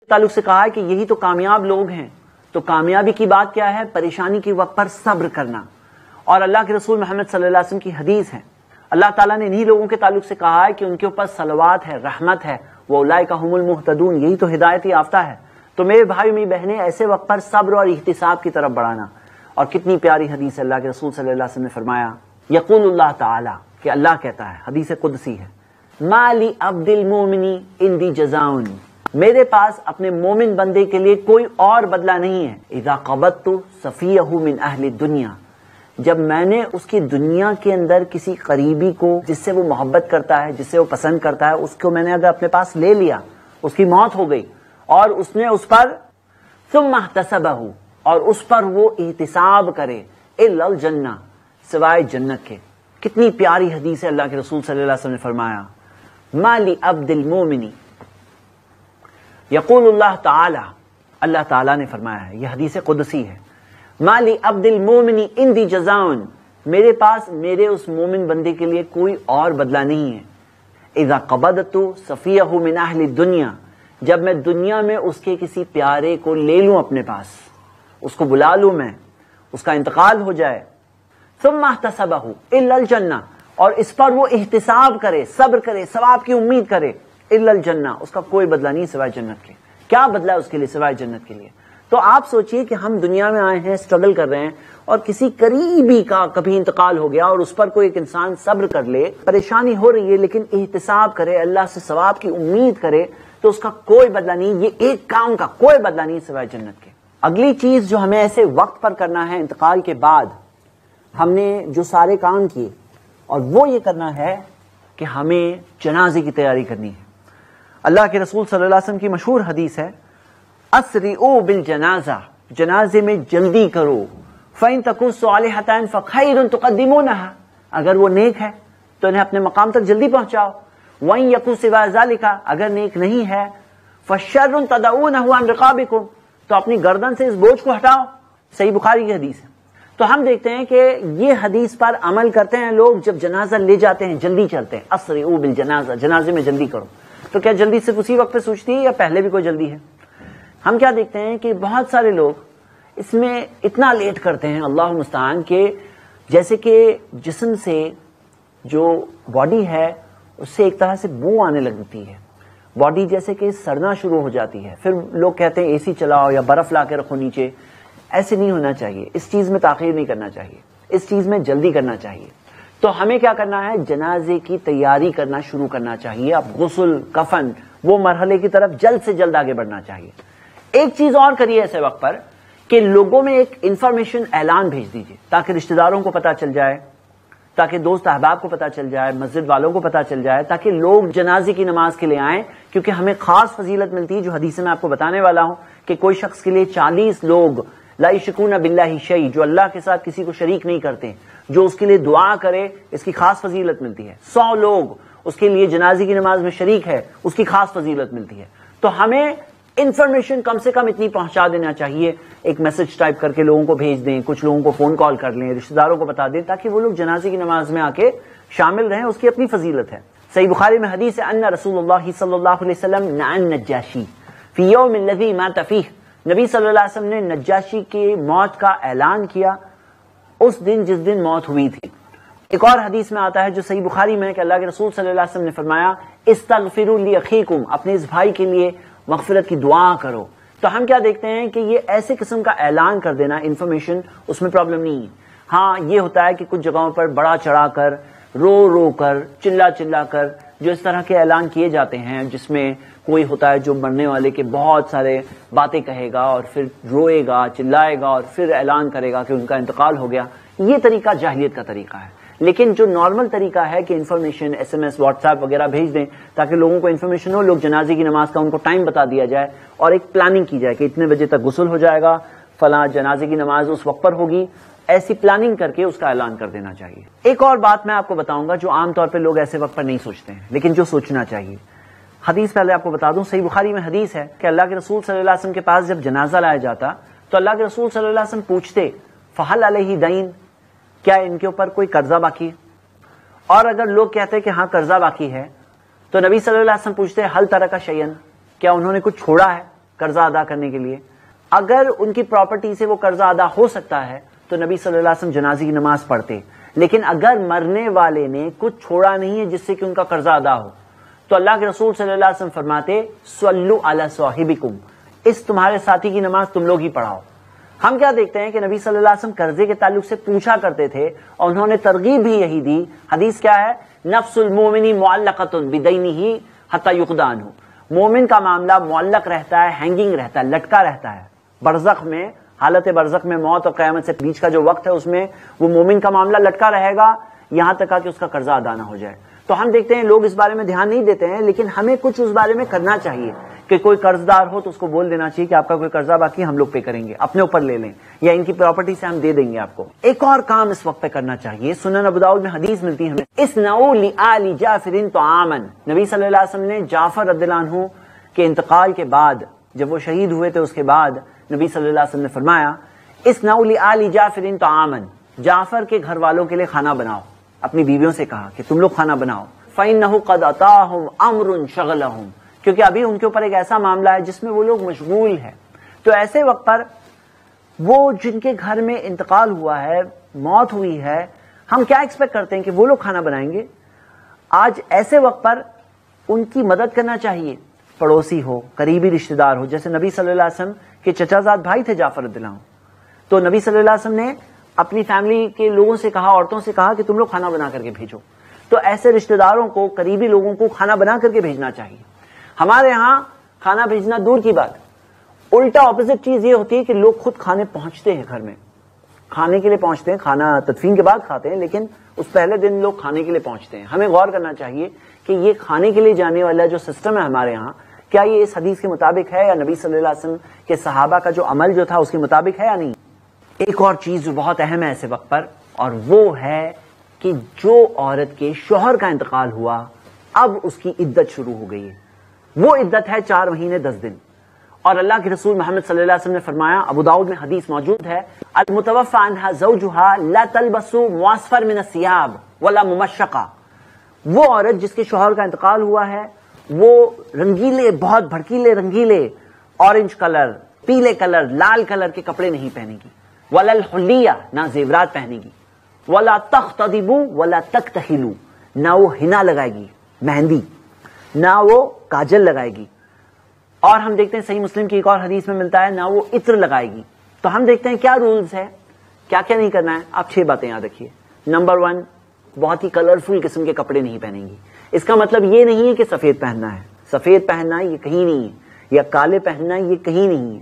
تعلق سے کہا ہے کہ یہی تو کامیاب لوگ ہیں. تو کامیابی کی بات کیا ہے؟ پریشانی کے وقت پر صبر کرنا. اور اللہ کے رسول محمد صلی اللہ علیہ وسلم کی حدیث ہے، اللہ تعالیٰ نے انہی لوگوں کے تعلق سے کہا ہے کہ ان کے اوپر صلوات ہے، رحمت ہے، وَأُولَٰئِکَ هُمُ الْمُهْتَدُونَ، یہی تو ہدایت یافتہ ہے. تو میرے بھائی میری بہنیں، ایسے وقت پر صبر اور احتساب کی طرف بڑھانا. اور کتنی پیاری حدیث ہے، اللہ کے رسول صلی اللہ علیہ وسلم نے فرمایا، یقول اللہ تعالیٰ، کہ اللہ کہتا ہے، حدیث قدسی ہے، مَا لِعَبْدِ الْمُؤْمِنِ عِندِي جَزَاءٌ، میرے پاس اپنے مومن بندے کے لیے کوئی اور بدلہ نہیں ہے، اذا قبضت صفیہ من اہل الدنیا، جب میں نے اس کی دنیا کے اندر کسی قریبی کو جس سے وہ محبت کرتا ہے، جس سے وہ پسند کرتا ہے، اس کو میں نے اگر اپنے پاس لے لیا، اس کی موت ہو گئی اور اس نے اس پر ثم احتسبہ، اور اس پر وہ احتساب کرے، الا الجنہ، سوائے جنت کے. کتنی پیاری حدیث ہے، اللہ کے رسول صلی اللہ علیہ وسلم نے فرمایا، ما لعبد المؤمن، یقول اللہ تعالی، اللہ تعالیٰ نے فرمایا ہے، یہ حدیث قدسی ہے، ما لعبد المؤمن عندی جزاء، میرے پاس میرے اس مومن بندے کے لیے کوئی اور بدلہ نہیں ہے، اذا قبضت صفیہ من اہل الدنیا، جب میں دنیا میں اس کے کسی پیارے کو لے لوں اپنے پاس، اس کو بلا لوں میں، اس کا انتقال ہو جائے، ثم احتسبہ الا الجنہ، اور اس پر وہ احتساب کرے، صبر کرے، ثواب کی امید کرے، الا الجنہ، اس کا کوئی بدلہ نہیں سوائے جنت کے. کیا بدلہ ہے اس کے لیے سوائے جنت کے لیے؟ تو آپ سوچئے کہ ہم دنیا میں آئے ہیں، اسٹرگل کر رہے ہیں، اور کسی قریبی کا کبھی انتقال ہو گیا اور اس پر کوئی ایک انسان صبر کر لے، پریشانی ہو رہی ہے لیکن احتساب کرے، اللہ سے ثواب کی امید کرے، تو اس کا کوئی بدلہ نہیں، یہ ایک کام کا کوئی بدلہ نہیں سوائے جنت کے. اگلی چیز جو ہمیں ایسے وقت پر کرنا ہے، انتقال کے بعد ہم نے جو سارے کام کیے، اور وہ یہ کرنا ہے کہ ہمیں جنازے کی تیاری کرنی ہے. اللہ کے رسول صلی اللہ علیہ وسلم کی مشہور حدیث ہے، اسرعوا بالجنازہ، جنازے میں جلدی کرو، فإن تکن صالحۃ فخیر تقدمونها، اگر وہ نیک ہے تو انہیں اپنے مقام تک جلدی پہنچاؤ، وإن یکن سوا ذلک، اگر نیک نہیں ہے، فشر تدعونہ عن رقابکم، تو اپنی گردن سے اس بوجھ کو ہٹاؤ. صحیح بخاری کی حدیث ہے. تو ہم دیکھتے ہیں کہ یہ حدیث پر عمل کرتے ہیں لوگ، جب جنازہ لے جاتے ہیں جلدی چلتے ہیں، اسرعوا بالجنازہ، جنازے میں جلدی کرو. تو کیا جلدی صرف اسی وقت پہ سوچتی ہے یا پہلے بھی کوئی جلدی ہے؟ ہم کیا دیکھتے ہیں کہ بہت سارے لوگ اس میں اتنا لیٹ کرتے ہیں، اللہ المستعان، کہ جیسے کہ جسم سے جو باڈی ہے اس سے ایک طرح سے بو آنے لگتی ہے، باڈی جیسے کہ سڑنا شروع ہو جاتی ہے. پھر لوگ کہتے ہیں اے سی چلاؤ یا برف لا کے رکھو نیچے. ایسے نہیں ہونا چاہیے، اس چیز میں تاخیر نہیں کرنا چاہیے، اس چیز میں جلدی کرنا چاہیے. تو ہمیں کیا کرنا ہے؟ جنازے کی تیاری کرنا شروع کرنا چاہیے. اب غسل، کفن، وہ مرحلے کی طرف جلد سے جلد آگے بڑھنا چاہیے. ایک چیز اور کریے ایسے وقت پر کہ لوگوں میں ایک انفارمیشن اعلان بھیج دیجیے، تاکہ رشتہ داروں کو پتا چل جائے، تاکہ دوست احباب کو پتا چل جائے، مسجد والوں کو پتا چل جائے، تاکہ لوگ جنازے کی نماز کے لیے آئیں. کیونکہ ہمیں خاص فضیلت ملتی ہے، جو حدیث میں آپ کو بتانے والا ہوں، کہ کوئی شخص کے لیے 40 لوگ لا یشرکون باللہ شیء، جو اللہ کے ساتھ کسی کو شریک نہیں کرتے، جو اس کے لیے دعا کرے، اس کی خاص فضیلت ملتی ہے. 100 لوگ اس کے لیے جنازے کی نماز میں شریک ہے، اس کی خاص فضیلت ملتی ہے. تو ہمیں انفارمیشن کم سے کم اتنی پہنچا دینا چاہیے، ایک میسج ٹائپ کر کے لوگوں کو بھیج دیں، کچھ لوگوں کو فون کال کر لیں، رشتہ داروں کو بتا دیں، تاکہ وہ لوگ جنازے کی نماز میں آ کے شامل رہیں. اس کی اپنی فضیلت ہے. صحیح بخاری میں حدیث ہے، ان رسول اللہ صلی اللہ علیہ وسلم نعى النجاشی فی یوم الذی مات فیہ، نبی صلی اللہ علیہ وسلم نے نجاشی کی موت کا اعلان کیا اس دن جس دن موت ہوئی تھی. ایک اور حدیث میں آتا ہے جو صحیح بخاری میں ہے کہ اللہ کے رسول صلی اللہ علیہ وسلم نے فرمایا، استغفروا لاخیکم، اپنے اس بھائی کے لیے مغفرت کی دعا کرو. تو ہم کیا دیکھتے ہیں کہ یہ ایسے قسم کا اعلان کر دینا، انفارمیشن، اس میں پرابلم نہیں ہے. ہاں یہ ہوتا ہے کہ کچھ جگہوں پر بڑا چڑھا کر، رو رو کر، چلا چلا کر جو اس طرح کے اعلان کیے جاتے ہیں، جس میں کوئی ہوتا ہے جو مرنے والے کے بہت سارے باتیں کہے گا اور پھر روئے گا، چلائے گا اور پھر اعلان کرے گا کہ ان کا انتقال ہو گیا. یہ طریقہ جاہلیت کا طریقہ ہے. لیکن جو نارمل طریقہ ہے کہ information, S M S, WhatsApp وغیرہ بھیج دیں تاکہ لوگوں کو انفارمیشن ہو، لوگ جنازے کی نماز کا ان کو ٹائم بتا دیا جائے اور ایک پلاننگ کی جائے کہ اتنے بجے تک غسل ہو جائے گا، فلاں جنازے کی نماز اس وقت پر ہوگی، ایسی پلاننگ کر کے اس کا اعلان کر دینا چاہیے. ایک اور بات میں آپ کو بتاؤں گا جو عام طور پہ لوگ ایسے وقت پر نہیں سوچتے ہیں، لیکن جو سوچنا چاہیے. حدیث پہلے آپ کو بتا دوں، صحیح بخاری میں حدیث ہے کہ اللہ کے رسول صلی اللہ علیہ وسلم کے پاس جب جنازہ لایا جاتا تو اللہ کے رسول صلی اللہ علیہ وسلم پوچھتے، فہل علیہ دین، کیا ان کے اوپر کوئی قرضہ باقی ہے؟ اور اگر لوگ کہتے کہ ہاں قرضہ باقی ہے تو نبی صلی اللہ علیہ وسلم پوچھتے، حل ترک شیئا، کیا انہوں نے کچھ چھوڑا ہے؟ قرضہ ادا کرنے کے لیے. اگر ان کی پراپرٹی سے وہ قرضہ ادا ہو سکتا ہے تو نبی صلی اللہ علیہ وسلم جنازے کی نماز پڑھتے. لیکن اگر مرنے والے نے کچھ چھوڑا نہیں ہے جس سے کہ ان کا قرضہ ادا ہو تو اللہ کے رسول صلی اللہ علیہ وسلم فرماتے صلوا علی صاحبکم، اس تمہارے ساتھی کی نماز تم لوگ ہی پڑھاؤ. ہم کیا دیکھتے ہیں کہ نبی صلی اللہ علیہ وسلم قرضے کے تعلق سے پوچھا کرتے تھے اور انہوں نے ترغیب بھی یہی دی. حدیث کیا ہے؟ نفس المومن معلقۃ بدینہ حتی یقضی عنہ. مومن کا معاملہ معلق رہتا ہے، ہینگنگ رہتا ہے، لٹکا رہتا ہے. برزخ میں، حالت برزخ میں، موت اور قیامت سے بیچ کا جو وقت ہے اس میں وہ مومن کا معاملہ لٹکا رہے گا یہاں تک کہ اس کا قرضہ ادا نہ ہو جائے. تو ہم دیکھتے ہیں لوگ اس بارے میں دھیان نہیں دیتے ہیں، لیکن ہمیں کچھ اس بارے میں کرنا چاہیے کہ کوئی قرض دار ہو تو اس کو بول دینا چاہیے کہ آپ کا کوئی قرضہ باقی ہم لوگ پے کریں گے، اپنے اوپر لے لیں یا ان کی پراپرٹی سے ہم دے دیں گے آپ کو. ایک اور کام اس وقت پہ کرنا چاہیے. سنن ابو داؤد میں حدیث ملتی ہے ہمیں، اصنعوا لآل جعفر طعاما. نبی صلی اللہ علیہ وسلم نے جعفر رضی اللہ عنہ کے انتقال کے بعد، جب وہ شہید ہوئے تھے اس کے بعد نبی صلی اللہ علیہ وسلم نے فرمایا اصنعوا لآل جعفر طعاما، جعفر کے گھر والوں کے لیے کھانا بناؤ. اپنی بیویوں سے کہا کہ تم لوگ کھانا بناؤ. فإنه قد أتاهم أمر شغلهم، کیونکہ ابھی ان کے اوپر ایک ایسا معاملہ ہے جس میں وہ لوگ مشغول ہیں. تو ایسے وقت پر وہ جن کے گھر میں انتقال ہوا ہے، موت ہوئی ہے، ہم کیا ایکسپیکٹ کرتے ہیں کہ وہ لوگ کھانا بنائیں گے؟ آج ایسے وقت پر ان کی مدد کرنا چاہیے. پڑوسی ہو، قریبی رشتہ دار ہو، جیسے نبی صلی اللہ علیہ وسلم کے چچا زاد بھائی تھے جعفر رضی اللہ عنہ، تو نبی صلی اللہ علیہ وسلم نے اپنی فیملی کے لوگوں سے کہا، عورتوں سے کہا کہ تم لوگ کھانا بنا کر کے بھیجو. تو ایسے رشتہ داروں کو، قریبی لوگوں کو کھانا بنا کر کے بھیجنا چاہیے. ہمارے ہاں کھانا بھیجنا دور کی بات، الٹا اپوزٹ چیز یہ ہوتی ہے کہ لوگ خود کھانے پہنچتے ہیں، گھر میں کھانے کے لیے پہنچتے ہیں. کھانا تدفین کے بعد کھاتے ہیں لیکن اس پہلے دن لوگ کھانے کے لیے پہنچتے ہیں. ہمیں غور کرنا چاہیے کہ یہ کھانے کے لیے جانے والا جو سسٹم ہے ہمارے ہاں، کیا یہ اس حدیث کے مطابق ہے یا نبی صلی اللہ علیہ وسلم کے صحابہ کا جو عمل جو تھا اس کے مطابق ہے یا نہیں. ایک اور چیز جو بہت اہم ہے ایسے وقت پر، اور وہ ہے کہ جو عورت کے شوہر کا انتقال ہوا اب اس کی عدت شروع ہو گئی ہے. وہ عدت ہے 4 مہینے 10 دن. اور اللہ کے رسول محمد صلی اللہ علیہ وسلم نے فرمایا، ابو داؤد میں حدیث موجود ہے، المتوفى عنها زوجها لا تلبس معصفر من الثياب ولا ممشقا. وہ عورت جس کے شوہر کا انتقال ہوا ہے وہ رنگیلے، بہت بھڑکیلے رنگیلے، اورنج کلر، پیلے کلر، لال کلر کے کپڑے نہیں پہنے گی. ولا الحلیہ، نہ زیورات پہنے گی. ولا تختضب ولا تکتحل، نہ وہ حنا لگائے گی، مہندی، نہ وہ کاجل لگائے گی. اور ہم دیکھتے ہیں صحیح مسلم کی ایک اور حدیث میں ملتا ہے، نہ وہ عطر لگائے گی. تو ہم دیکھتے ہیں کیا رولز ہے، کیا کیا نہیں کرنا ہے. آپ 6 باتیں یاد رکھیے. نمبر 1، بہت ہی کلرفل قسم کے کپڑے نہیں پہنیں گی. اس کا مطلب یہ نہیں ہے کہ سفید پہننا ہے، سفید پہننا یہ کہیں نہیں ہے، یا کالے پہننا یہ کہیں نہیں ہے.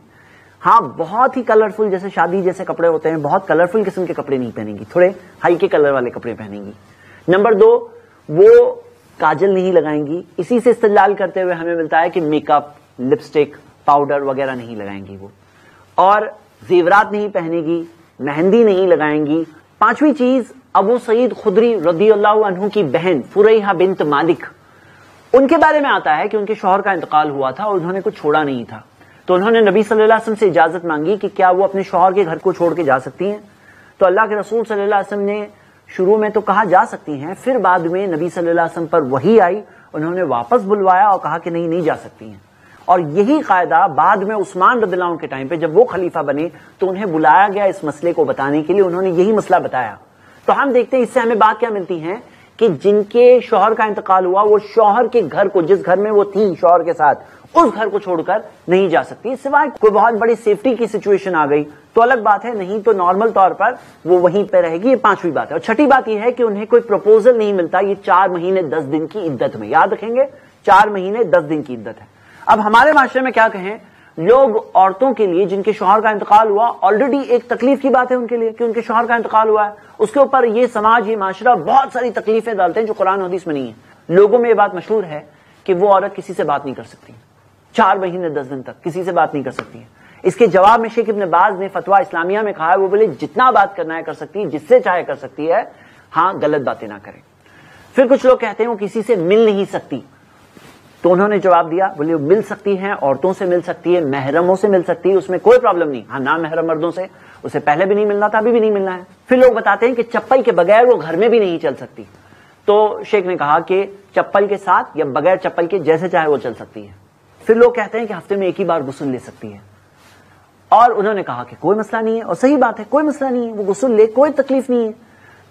ہاں بہت ہی کلرفل، جیسے شادی جیسے کپڑے ہوتے ہیں، بہت کلرفل قسم کے کپڑے نہیں پہنیں گی، تھوڑے ہلکے کلر والے کپڑے پہنیں گی. نمبر 2، وہ کاجل نہیں لگائیں گی. اسی سے استدلال کرتے ہوئے ہمیں ملتا ہے کہ میک اپ، لپسٹک، پاؤڈر وغیرہ نہیں لگائیں گی وہ. اور زیورات نہیں پہنے گی، مہندی نہیں لگائیں گی. 5ویں چیز، ابو سعید خدری رضی اللہ عنہ کی بہن فریحہ بنت مالک، ان کے بارے میں آتا ہے کہ ان کے شوہر کا انتقال ہوا تھا اور انہوں نے کچھ چھوڑا نہیں تھا. تو انہوں نے نبی صلی اللہ علیہ وسلم سے اجازت مانگی کہ کیا وہ اپنے شوہر کے گھر کو چھوڑ کے جا سکتی ہیں. تو اللہ کے رسول صلی اللہ علیہ وسلم نے شروع میں تو کہا جا سکتی ہیں، پھر بعد میں نبی صلی اللہ علیہ وسلم پر وحی آئی، انہوں نے واپس بلوایا اور کہا کہ نہیں جا سکتی ہیں. اور یہی قاعدہ بعد میں عثمان رضی اللہ عنہ کے ٹائم پہ جب وہ خلیفہ بنے تو انہیں بلایا گیا اس مسئلے کو بتانے کے لیے، انہوں نے یہی مسئلہ بتایا. تو ہم دیکھتے ہیں اس سے ہمیں بات کیا ملتی ہے کہ جن کے شوہر کا انتقال ہوا وہ شوہر کے گھر کو، جس گھر میں وہ تھی شوہر کے ساتھ، اس گھر کو چھوڑ کر نہیں جا سکتی، سوائے کوئی بہت بڑی سیفٹی کی سچویشن آ گئی تو الگ بات ہے، نہیں تو نارمل طور پر وہ وہیں پہ رہے گی. یہ 5ویں بات ہے. اور 6ٹھی بات یہ ہے کہ انہیں کوئی پروپوزل نہیں ملتا. یہ 4 مہینے 10 دن کی عدت میں، یاد رکھیں گے 4 مہینے 10 دن کی عدت ہے. اب ہمارے معاشرے میں کیا کہیں، لوگ عورتوں کے لیے جن کے شوہر کا انتقال ہوا، آلریڈی ایک تکلیف کی بات ہے ان کے لیے کہ ان کے شوہر کا انتقال ہوا ہے، اس کے اوپر یہ سماج، یہ معاشرہ بہت ساری تکلیفیں ڈالتے ہیں جو قرآن و حدیث میں نہیں ہیں. لوگوں میں یہ بات مشہور ہے کہ وہ عورت کسی سے بات نہیں کر سکتی، 4 مہینے 10 دن تک کسی سے بات نہیں کر سکتی ہے. اس کے جواب میں شیخ ابن باز نے فتویٰ اسلامیہ میں کہا ہے، وہ بولے جتنا بات کرنا ہے کر سکتی ہے، جس سے چاہے کر سکتی ہے، ہاں غلط باتیں نہ کریں. پھر کچھ لوگ کہتے ہیں وہ کسی سے مل نہیں سکتی، تو انہوں نے جواب دیا، بولے وہ مل سکتی ہیں، عورتوں سے مل سکتی ہے، محرموں سے مل سکتی ہے، اس میں کوئی پرابلم نہیں. ہاں نہ محرم مردوں سے اسے پہلے بھی نہیں ملنا تھا، ابھی بھی نہیں ملنا ہے. پھر لوگ بتاتے ہیں کہ چپل کے بغیر وہ گھر میں بھی نہیں چل سکتی. تو شیخ نے کہا کہ چپل کے ساتھ یا بغیر چپل کے جیسے چاہے وہ چل سکتی ہے. پھر لوگ کہتے ہیں کہ ہفتے میں ایک ہی بار غسل لے سکتی ہے، اور انہوں نے کہا کہ کوئی مسئلہ نہیں ہے، اور صحیح بات ہے، کوئی مسئلہ نہیں ہے، وہ غسل لے، کوئی تکلیف نہیں ہے۔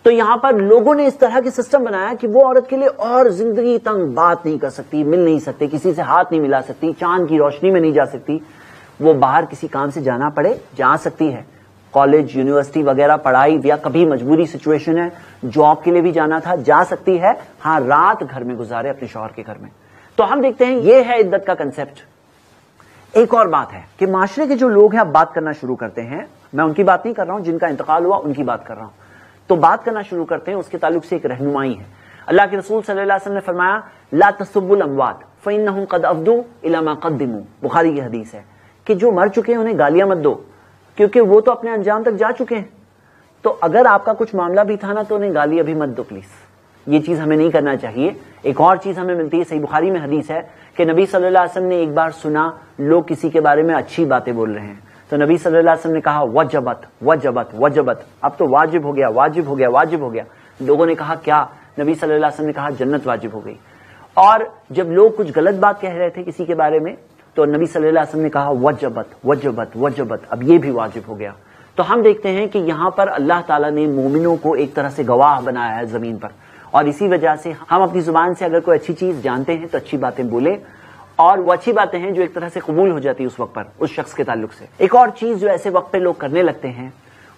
تو یہاں پر لوگوں نے اس طرح کے سسٹم بنایا کہ وہ عورت کے لیے اور زندگی تنگ بات نہیں کر سکتی، مل نہیں سکتے، کسی سے ہاتھ نہیں ملا سکتی، چاند کی روشنی میں نہیں جا سکتی، وہ باہر کسی کام سے جانا پڑے جا سکتی ہے، کالج یونیورسٹی وغیرہ پڑھائی، یا کبھی مجبوری سچویشن ہے جاب کے لیے بھی جانا تھا جا سکتی ہے، ہاں رات گھر میں گزارے اپنے شوہر کے گھر میں۔ تو ہم دیکھتے ہیں یہ ہے عدت کا کنسپٹ۔ ایک اور بات ہے کہ معاشرے کے جو لوگ ہیں اب بات کرنا شروع کرتے ہیں، میں ان کی بات نہیں کر رہا ہوں، جن کا انتقال ہوا ان کی بات کر رہا ہوں، تو بات کرنا شروع کرتے ہیں، اس کے تعلق سے ایک رہنمائی ہے۔ اللہ کے رسول صلی اللہ علیہ وسلم نے فرمایا لا تسبوا الاموات فانهم قد افضوا الى ما قدموا، بخاری کی حدیث ہے کہ جو مر چکے ہیں انہیں گالیاں مت دو، کیونکہ وہ تو اپنے انجام تک جا چکے ہیں، تو اگر آپ کا کچھ معاملہ بھی تھا نا تو انہیں گالی ابھی مت دو پلیز، یہ چیز ہمیں نہیں کرنا چاہیے۔ ایک اور چیز ہمیں ملتی ہے، صحیح بخاری میں حدیث ہے کہ نبی صلی اللہ علیہ وسلم نے ایک بار سنا لوگ کسی کے بارے میں اچھی باتیں بول رہے ہیں، تو نبی صلی اللہ علیہ وسلم نے کہا وجبت وجبت وجبت، اب تو واجب ہو گیا واجب ہو گیا واجب ہو گیا۔ لوگوں نے کہا کیا؟ نبی صلی اللہ علیہ وسلم نے کہا جنت واجب ہو گئی۔ اور جب لوگ کچھ غلط بات کہہ رہے تھے کسی کے بارے میں تو نبی صلی اللہ علیہ وسلم نے کہا وجبت وجبت وجبت، اب یہ بھی واجب ہو گیا۔ تو ہم دیکھتے ہیں کہ یہاں پر اللہ تعالیٰ نے مومنوں کو ایک طرح سے گواہ بنایا ہے زمین پر، اور اسی وجہ سے ہم اپنی زبان سے اگر کوئی اچھی چیز جانتے ہیں تو اچھی باتیں بولیں، اور وہ اچھی باتیں ہیں جو ایک طرح سے قبول ہو جاتی ہے اس وقت پر اس شخص کے تعلق سے۔ ایک اور چیز جو ایسے وقت پہ لوگ کرنے لگتے ہیں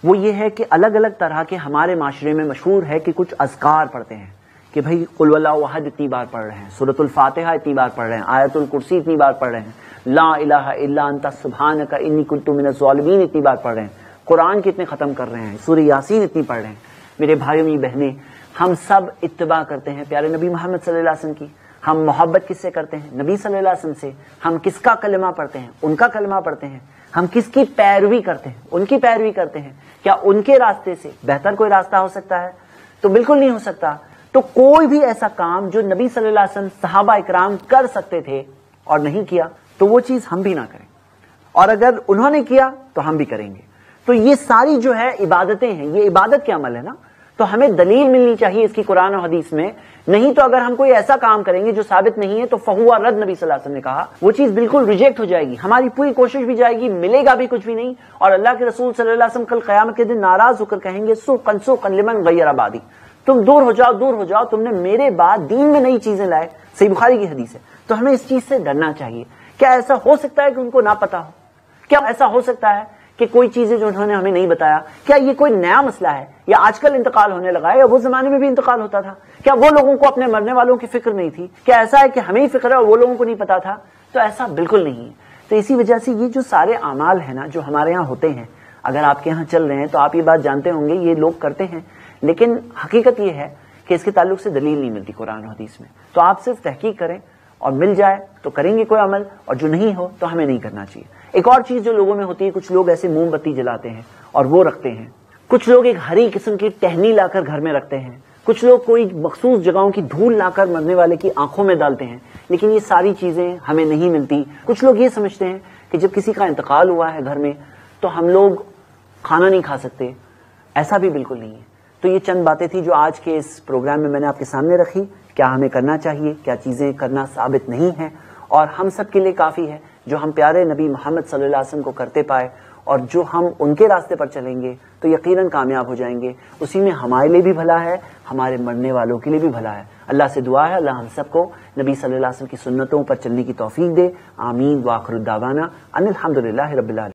وہ یہ ہے کہ الگ الگ طرح کے ہمارے معاشرے میں مشہور ہے کہ کچھ اذکار پڑھتے ہیں کہ بھائی قل واللہ احد اتنی بار پڑھ رہے ہیں، سورۃ الفاتحہ اتنی بار پڑھ رہے ہیں، آیت الکرسی اتنی بار پڑھ رہے ہیں، لا الہ الا انت سبحانک انی کنت من الظالمین اتنی بار پڑھ رہے ہیں، قرآن کتنے ختم کر رہے ہیں، سورہ یاسین اتنی پڑھ رہے ہیں۔ میرے بھائیوں میری بہنیں، ہم سب اتباع کرتے ہیں پیارے نبی محمد صلی اللہ علیہ وسلم کی، ہم محبت کس سے کرتے ہیں؟ نبی صلی اللہ علیہ وسلم سے۔ ہم کس کا کلمہ پڑھتے ہیں؟ ان کا کلمہ پڑھتے ہیں۔ ہم کس کی پیروی کرتے ہیں؟ ان کی پیروی کرتے ہیں۔ کیا ان کے راستے سے بہتر کوئی راستہ ہو سکتا ہے؟ تو بالکل نہیں ہو سکتا۔ تو کوئی بھی ایسا کام جو نبی صلی اللہ علیہ وسلم صحابہ اکرام کر سکتے تھے اور نہیں کیا تو وہ چیز ہم بھی نہ کریں، اور اگر انہوں نے کیا تو ہم بھی کریں گے۔ تو یہ ساری جو ہے عبادتیں ہیں، یہ عبادت کے عمل ہے نا، تو ہمیں دلیل ملنی چاہیے اس کی قرآن و حدیث میں، نہیں تو اگر ہم کوئی ایسا کام کریں گے جو ثابت نہیں ہے تو فہو رد، نبی صلی اللہ علیہ وسلم نے کہا وہ چیز بالکل ریجیکٹ ہو جائے گی، ہماری پوری کوشش بھی جائے گی، ملے گا بھی کچھ بھی نہیں، اور اللہ کے رسول صلی اللہ علیہ وسلم کل قیامت کے دن ناراض ہو کر کہیں گے سوقن سوقن لمن غیر آبادی، تم دور ہو جاؤ دور ہو جاؤ، تم نے میرے بعد دین میں نئی چیزیں لائے۔ صحیح بخاری کی حدیث ہے۔ تو ہمیں اس چیز سے ڈرنا چاہیے۔ کیا ایسا ہو سکتا ہے کہ ان کو نہ پتا ہو؟ کیا ایسا ہو سکتا ہے کہ کوئی چیزیں جو انہوں نے ہمیں نہیں بتایا، کیا یہ کوئی نیا مسئلہ ہے یا آج کل انتقال ہونے لگا ہے، یا وہ زمانے میں بھی انتقال ہوتا تھا؟ کیا وہ لوگوں کو اپنے مرنے والوں کی فکر نہیں تھی؟ کیا ایسا ہے کہ ہمیں ہی فکر ہے اور وہ لوگوں کو نہیں پتا تھا؟ تو ایسا بالکل نہیں ہے۔ تو اسی وجہ سے یہ جو سارے اعمال ہیں نا جو ہمارے یہاں ہوتے ہیں، اگر آپ کے یہاں چل رہے ہیں تو آپ یہ بات جانتے ہوں گے یہ لوگ کرتے ہیں، لیکن حقیقت یہ ہے کہ اس کے تعلق سے دلیل نہیں ملتی قرآن و حدیث میں۔ تو آپ صرف تحقیق کریں، اور مل جائے تو کریں گے کوئی عمل، اور جو نہیں ہو تو ہمیں نہیں کرنا چاہیے۔ ایک اور چیز جو لوگوں میں ہوتی ہے، کچھ لوگ ایسے موم بتی جلاتے ہیں اور وہ رکھتے ہیں، کچھ لوگ ایک ہری قسم کی ٹہنی لا کر گھر میں رکھتے ہیں، کچھ لوگ کوئی مخصوص جگہوں کی دھول لا کر مرنے والے کی آنکھوں میں ڈالتے ہیں، لیکن یہ ساری چیزیں ہمیں نہیں ملتی۔ کچھ لوگ یہ سمجھتے ہیں کہ جب کسی کا انتقال ہوا ہے گھر میں تو ہم لوگ کھانا نہیں کھا سکتے، ایسا بھی بالکل نہیں ہے۔ تو یہ چند باتیں تھی جو آج کے اس پروگرام میں نے آپ کے سامنے رکھی، کیا ہمیں کرنا چاہیے، کیا چیزیں کرنا ثابت نہیں ہیں، اور ہم سب کے لیے کافی ہے جو ہم پیارے نبی محمد صلی اللہ علیہ وسلم کو کرتے پائے، اور جو ہم ان کے راستے پر چلیں گے تو یقیناً کامیاب ہو جائیں گے۔ اسی میں ہمارے لیے بھی بھلا ہے، ہمارے مرنے والوں کے لیے بھی بھلا ہے۔ اللہ سے دعا ہے اللہ ہم سب کو نبی صلی اللہ علیہ وسلم کی سنتوں پر چلنے کی توفیق دے۔ آمین۔ وآخر الدعوانا ان الحمدللہ رب العالمین۔